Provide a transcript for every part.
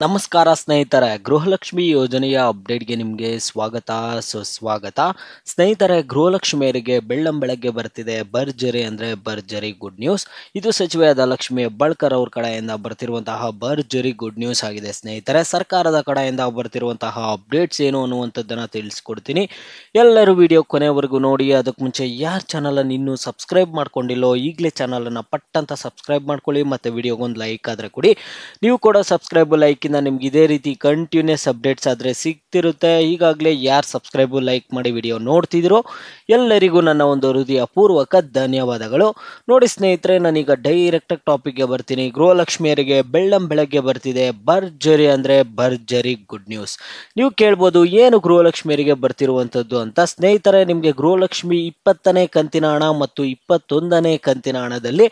ನಮಸ್ಕಾರ ಸ್ನೇಹಿತರೆ, ಗೃಹಲಕ್ಷ್ಮಿ ಯೋಜನೆಯ ಅಪ್ಡೇಟ್ಗೆ ನಿಮಗೆ ಸ್ವಾಗತ ಸುಸ್ವಾಗತ. ಸ್ನೇಹಿತರೆ, ಗೃಹಲಕ್ಷ್ಮಿಯರಿಗೆ ಬೆಳ್ಳಂಬೆಳಗ್ಗೆ ಬರ್ತಿದೆ ಭರ್ಜರಿ ಅಂದರೆ ಭರ್ಜರಿ ಗುಡ್ ನ್ಯೂಸ್. ಇದು ಸಚಿವೆಯಾದ ಲಕ್ಷ್ಮಿ ಹೆಬ್ಬಾಳ್ಕರ್ ಅವ್ರ ಕಡೆಯಿಂದ ಬರ್ತಿರುವಂತಹ ಭರ್ಜರಿ ಗುಡ್ ನ್ಯೂಸ್ ಆಗಿದೆ. ಸ್ನೇಹಿತರೆ, ಸರ್ಕಾರದ ಕಡೆಯಿಂದ ಬರ್ತಿರುವಂತಹ ಅಪ್ಡೇಟ್ಸ್ ಏನು ಅನ್ನುವಂಥದ್ದನ್ನು ತಿಳಿಸ್ಕೊಡ್ತೀನಿ. ಎಲ್ಲರೂ ವಿಡಿಯೋ ಕೊನೆವರೆಗೂ ನೋಡಿ. ಅದಕ್ಕೆ ಮುಂಚೆ ಯಾರು ಚಾನಲನ್ನು ಇನ್ನೂ ಸಬ್ಸ್ಕ್ರೈಬ್ ಮಾಡ್ಕೊಂಡಿಲ್ಲೋ ಈಗಲೇ ಚಾನಲನ್ನು ಪಟ್ಟಂತ ಸಬ್ಸ್ಕ್ರೈಬ್ ಮಾಡ್ಕೊಳ್ಳಿ ಮತ್ತು ವಿಡಿಯೋಗೊಂದು ಲೈಕ್ ಆದರೆ ಕೊಡಿ. ನೀವು ಕೂಡ ಸಬ್ಸ್ಕ್ರೈಬ್ ಲೈಕ್ ನಿಮ್ಗೆ ಇದೇ ರೀತಿ ಕಂಟಿನ್ಯೂಸ್ ಅಪ್ಡೇಟ್ಸ್ ಆದರೆ ಸಿಗ್ತಿರುತ್ತೆ. ಈಗಾಗಲೇ ಯಾರು ಸಬ್ಸ್ಕ್ರೈಬ್ ಲೈಕ್ ಮಾಡಿ ವಿಡಿಯೋ ನೋಡ್ತಿದ್ರು ಎಲ್ಲರಿಗೂ ನನ್ನ ಒಂದು ಹೃದಯಪೂರ್ವಕ ಧನ್ಯವಾದಗಳು. ನೋಡಿ ಸ್ನೇಹಿತರೆ, ನಾನೀಗ ಡೈರೆಕ್ಟ್ ಟಾಪಿಕ್ಗೆ ಬರ್ತೀನಿ. ಗೃಹಲಕ್ಷ್ಮಿಯರಿಗೆ ಬೆಳ್ಳಂಬೆಳಗ್ಗೆ ಬರ್ತಿದೆ ಭರ್ಜರಿ ಅಂದರೆ ಭರ್ಜರಿ ಗುಡ್ ನ್ಯೂಸ್. ನೀವು ಕೇಳ್ಬೋದು ಏನು ಗೃಹಲಕ್ಷ್ಮಿಯರಿಗೆ ಬರ್ತಿರುವಂಥದ್ದು ಅಂತ. ಸ್ನೇಹಿತರೆ, ನಿಮಗೆ ಗೃಹಲಕ್ಷ್ಮಿ 20ನೇ ಕಂತಿನ ಹಣ ಮತ್ತು 21ನೇ ಕಂತಿನ ಹಣದಲ್ಲಿ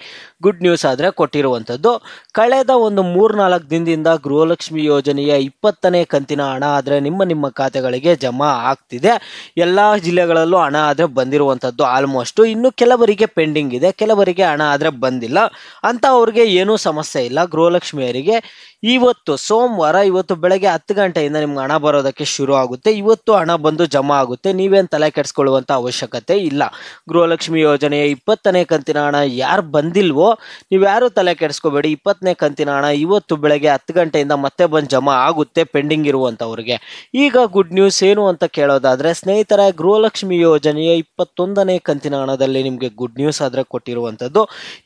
ಗುಡ್ ನ್ಯೂಸ್ ಆದರೆ ಕೊಟ್ಟಿರುವಂಥದ್ದು. ಕಳೆದ ಒಂದು 3-4 ದಿನದಿಂದ ಗೃಹಲಕ್ಷ್ಮಿ ಯೋಜನೆಯ 20ನೇ ಕಂತಿನ ಹಣ ಆದರೆ ನಿಮ್ಮ ಖಾತೆಗಳಿಗೆ ಜಮಾ ಆಗ್ತಿದೆ. ಎಲ್ಲ ಜಿಲ್ಲೆಗಳಲ್ಲೂ ಹಣ ಆದರೆ ಬಂದಿರುವಂಥದ್ದು ಆಲ್ಮೋಸ್ಟ್. ಇನ್ನು ಕೆಲವರಿಗೆ ಪೆಂಡಿಂಗ್ ಇದೆ, ಕೆಲವರಿಗೆ ಹಣ ಆದರೆ ಬಂದಿಲ್ಲ ಅಂತ. ಅವ್ರಿಗೆ ಏನೂ ಸಮಸ್ಯೆ ಇಲ್ಲ. ಗೃಹಲಕ್ಷ್ಮಿಯರಿಗೆ ಇವತ್ತು ಸೋಮವಾರ, ಇವತ್ತು ಬೆಳಗ್ಗೆ 10 ಗಂಟೆಯಿಂದ ನಿಮ್ಗೆ ಹಣ ಬರೋದಕ್ಕೆ ಶುರು ಆಗುತ್ತೆ. ಇವತ್ತು ಹಣ ಬಂದು ಜಮಾ ಆಗುತ್ತೆ. ನೀವೇನು ತಲೆ ಕೆಡಿಸ್ಕೊಳ್ಳುವಂಥ ಅವಶ್ಯಕತೆ ಇಲ್ಲ. ಗೃಹಲಕ್ಷ್ಮಿ ಯೋಜನೆಯ 20ನೇ ಕಂತಿನ ಹಣ ಯಾರು ಬಂದಿಲ್ವೋ ನೀವ್ಯಾರು ತಲೆ ಕೆಡಿಸ್ಕೋಬೇಡಿ. 20ನೇ ಕಂತಿನ ಹಣ ಇವತ್ತು ಬೆಳಗ್ಗೆ 10 ಗಂಟೆಯಿಂದ ಮತ್ತೆ ಬಂದು ಜಮಾ ಆಗುತ್ತೆ ಪೆಂಡಿಂಗ್ ಇರುವಂಥವ್ರಿಗೆ. ಈಗ ಗುಡ್ ನ್ಯೂಸ್ ಏನು ಅಂತ ಕೇಳೋದಾದ್ರೆ ಸ್ನೇಹಿತರೆ, ಗೃಹಲಕ್ಷ್ಮಿ ಯೋಜನೆಯ 21ನೇ ಕಂತಿನ ಹಣದಲ್ಲಿ ನಿಮಗೆ ಗುಡ್ ನ್ಯೂಸ್ ಆದರೆ ಕೊಟ್ಟಿರುವಂಥದ್ದು.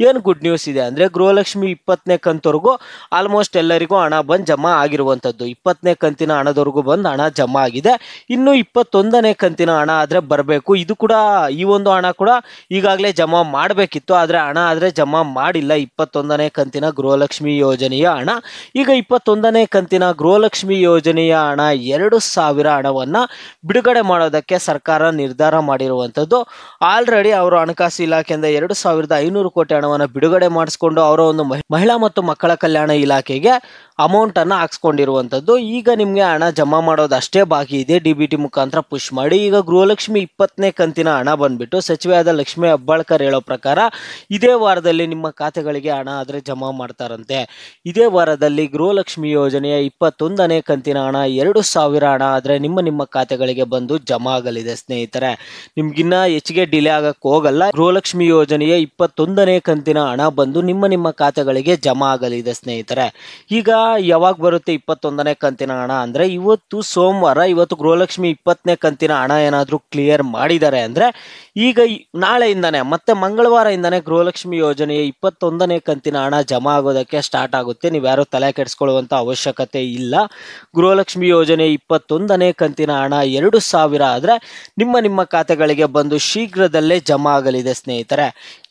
ಏನು ಗುಡ್ ನ್ಯೂಸ್ ಇದೆ ಅಂದರೆ, ಗೃಹಲಕ್ಷ್ಮಿ 20ನೇ ಕಂತವರೆಗೂ ಆಲ್ಮೋಸ್ಟ್ ಎಲ್ಲರಿಗೂ ಹಣ ಬಂದು ಜಮಾ ಆಗಿರುವಂಥದ್ದು. 20ನೇ ಕಂತಿನ ಹಣದವರೆಗೂ ಬಂದು ಹಣ ಜಮಾ ಆಗಿದೆ. ಇನ್ನು 21ನೇ ಕಂತಿನ ಹಣ ಆದರೆ ಬರಬೇಕು. ಇದು ಕೂಡ, ಈ ಒಂದು ಹಣ ಕೂಡ ಈಗಾಗಲೇ ಜಮಾ ಮಾಡಬೇಕಿತ್ತು, ಆದರೆ ಹಣ ಆದರೆ ಜಮಾ ಮಾಡಿಲ್ಲ. 21ನೇ ಕಂತಿನ ಗೃಹಲಕ್ಷ್ಮಿ ಯೋಜನೆಯ ಹಣ. ಈಗ 21ನೇ ಕಂತಿನ ಗೃಹಲಕ್ಷ್ಮಿ ಯೋಜನೆಯ ಹಣ 2,000 ಹಣವನ್ನು ಬಿಡುಗಡೆ ಮಾಡೋದಕ್ಕೆ ಸರ್ಕಾರ ನಿರ್ಧಾರ ಮಾಡಿರುವಂಥದ್ದು. ಆಲ್ರೆಡಿ ಅವರು ಹಣಕಾಸು ಇಲಾಖೆಯಿಂದ 2,500 ಕೋಟಿ ಹಣವನ್ನು ಬಿಡುಗಡೆ ಮಾಡಿಸ್ಕೊಂಡು ಅವರ ಒಂದು ಮಹಿಳಾ ಮತ್ತು ಮಕ್ಕಳ ಕಲ್ಯಾಣ ಇಲಾಖೆಗೆ ಅಮೌಂಟನ್ನು ಹಾಕ್ಸ್ಕೊಂಡಿರುವಂಥದ್ದು. ಈಗ ನಿಮಗೆ ಹಣ ಜಮಾ ಮಾಡೋದು ಅಷ್ಟೇ ಬಾಕಿ ಇದೆ. DBT ಮುಖಾಂತರ ಪುಷ್ ಮಾಡಿ. ಈಗ ಗೃಹಲಕ್ಷ್ಮಿ 20ನೇ ಕಂತಿನ ಹಣ ಬಂದ್ಬಿಟ್ಟು ಸಚಿವೆಯಾದ ಲಕ್ಷ್ಮಿ ಹೆಬ್ಬಾಳ್ಕರ್ ಹೇಳೋ ಪ್ರಕಾರ ಇದೇ ವಾರದಲ್ಲಿ ನಿಮ್ಮ ಖಾತೆಗಳಿಗೆ ಹಣ ಆದರೆ ಜಮಾ ಮಾಡ್ತಾರಂತೆ. ಇದೇ ವಾರದಲ್ಲಿ ಗೃಹಲಕ್ಷ್ಮಿ ಯೋಜನೆಯ 21ನೇ ಕಂತಿನ ಹಣ 2,000 ಹಣ ಆದರೆ ನಿಮ್ಮ ಖಾತೆಗಳಿಗೆ ಬಂದು ಜಮಾ ಆಗಲಿದೆ. ಸ್ನೇಹಿತರೆ, ನಿಮ್ಗಿನ್ನ ಹೆಚ್ಚಿಗೆ ಡಿಲೇ ಆಗಕ್ಕೆ ಹೋಗಲ್ಲ. ಗೃಹಲಕ್ಷ್ಮಿ ಯೋಜನೆಯ 21ನೇ ಕಂತಿನ ಹಣ ಬಂದು ನಿಮ್ಮ ಖಾತೆಗಳಿಗೆ ಜಮಾ ಆಗಲಿದೆ. ಸ್ನೇಹಿತರೆ, ಈಗ ಯಾವಾಗ ಬರುತ್ತೆ 21ನೇ ಕಂತಿನ ಹಣ ಅಂದರೆ, ಇವತ್ತು ಸೋಮವಾರ. ಇವತ್ತು ಗೃಹಲಕ್ಷ್ಮಿ 20ನೇ ಕಂತಿನ ಹಣ ಏನಾದರೂ ಕ್ಲಿಯರ್ ಮಾಡಿದ್ದಾರೆ ಅಂದರೆ ಈಗ ನಾಳೆಯಿಂದಾನೆ ಮತ್ತೆ ಮಂಗಳವಾರದಿಂದಾನೆ ಗೃಹಲಕ್ಷ್ಮಿ ಯೋಜನೆಯ 21ನೇ ಕಂತಿನ ಹಣ ಜಮಾ ಆಗೋದಕ್ಕೆ ಸ್ಟಾರ್ಟ್ ಆಗುತ್ತೆ. ನೀವ್ಯಾರು ತಲೆ ಕೆಡಿಸ್ಕೊಳ್ಳುವಂಥ ಅವಶ್ಯಕತೆ ಇಲ್ಲ. ಗೃಹಲಕ್ಷ್ಮಿ ಯೋಜನೆ 21ನೇ ಕಂತಿನ ಹಣ 2,000 ಆದರೆ ನಿಮ್ಮ ಖಾತೆಗಳಿಗೆ ಬಂದು ಶೀಘ್ರದಲ್ಲೇ ಜಮಾ ಆಗಲಿದೆ. ಸ್ನೇಹಿತರೆ,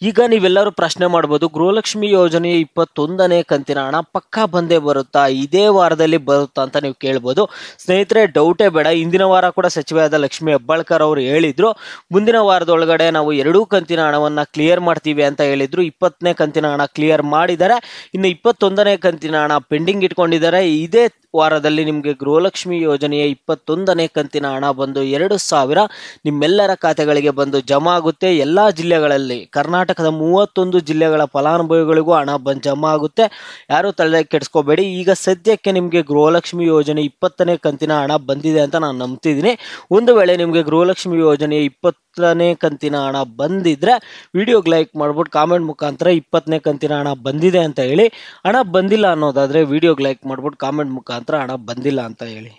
ಈಗ ನೀವೆಲ್ಲರೂ ಪ್ರಶ್ನೆ ಮಾಡ್ಬೋದು, ಗೃಹಲಕ್ಷ್ಮಿ ಯೋಜನೆಯ 21ನೇ ಕಂತಿನ ಹಣ ಪಕ್ಕಾ ಬಂದೇ ಬರುತ್ತಾ, ಇದೇ ವಾರದಲ್ಲಿ ಬರುತ್ತಾ ಅಂತ ನೀವು ಕೇಳ್ಬೋದು. ಸ್ನೇಹಿತರೆ, ಡೌಟೇ ಬೇಡ. ಇಂದಿನ ವಾರ ಕೂಡ ಸಚಿವೆಯಾದ ಲಕ್ಷ್ಮಿ ಹೆಬ್ಬಾಳ್ಕರ್ ಅವರು ಹೇಳಿದ್ರು, ಮುಂದಿನ ವಾರದೊಳಗಡೆ ನಾವು 2 ಕಂತಿನ ಹಣವನ್ನು ಕ್ಲಿಯರ್ ಮಾಡ್ತೀವಿ ಅಂತ ಹೇಳಿದ್ರು. 20ನೇ ಕಂತಿನ ಹಣ ಕ್ಲಿಯರ್ ಮಾಡಿದ್ದಾರೆ. ಇನ್ನು 21ನೇ ಕಂತಿನ ಹಣ ಪೆಂಡಿಂಗ್ ಇಟ್ಕೊಂಡಿದ್ದಾರೆ. ಇದೇ ವಾರದಲ್ಲಿ ನಿಮಗೆ ಗೃಹಲಕ್ಷ್ಮಿ ಯೋಜನೆಯ 21ನೇ ಕಂತಿನ ಹಣ ಬಂದು 2,000 ನಿಮ್ಮೆಲ್ಲರ ಖಾತೆಗಳಿಗೆ ಬಂದು ಜಮಾ ಆಗುತ್ತೆ. ಎಲ್ಲ ಜಿಲ್ಲೆಗಳಲ್ಲಿ, ಕರ್ನಾಟಕದ 31 ಜಿಲ್ಲೆಗಳ ಫಲಾನುಭವಿಗಳಿಗೂ ಹಣ ಬಂದು ಜಮಾ ಆಗುತ್ತೆ. ಯಾರು ತಲೆ ಕೆಡಿಸ್ಕೋಬೇಡಿ. ಈಗ ಸದ್ಯಕ್ಕೆ ನಿಮಗೆ ಗೃಹಲಕ್ಷ್ಮಿ ಯೋಜನೆ 20ನೇ ಕಂತಿನ ಹಣ ಬಂದಿದೆ ಅಂತ ನಾನು ನಂಬ್ತಿದ್ದೀನಿ. ಒಂದು ವೇಳೆ ನಿಮಗೆ ಗೃಹಲಕ್ಷ್ಮಿ ಯೋಜನೆಯ 20ನೇ ಕಂತಿನ ಹಣ ಬಂದಿದ್ರೆ ವಿಡಿಯೋಗೆ ಲೈಕ್ ಮಾಡ್ಬಿಟ್ಟು ಕಾಮೆಂಟ್ ಮುಖಾಂತರ 20ನೇ ಕಂತಿನ ಹಣ ಬಂದಿದೆ ಅಂತ ಹೇಳಿ. ಹಣ ಬಂದಿಲ್ಲ ಅನ್ನೋದಾದರೆ ವಿಡಿಯೋಗೆ ಲೈಕ್ ಮಾಡ್ಬಿಟ್ಟು ಕಾಮೆಂಟ್ ಮುಖಾಂತರ ಹಣ ಬಂದಿಲ್ಲ ಅಂತ ಹೇಳಿ.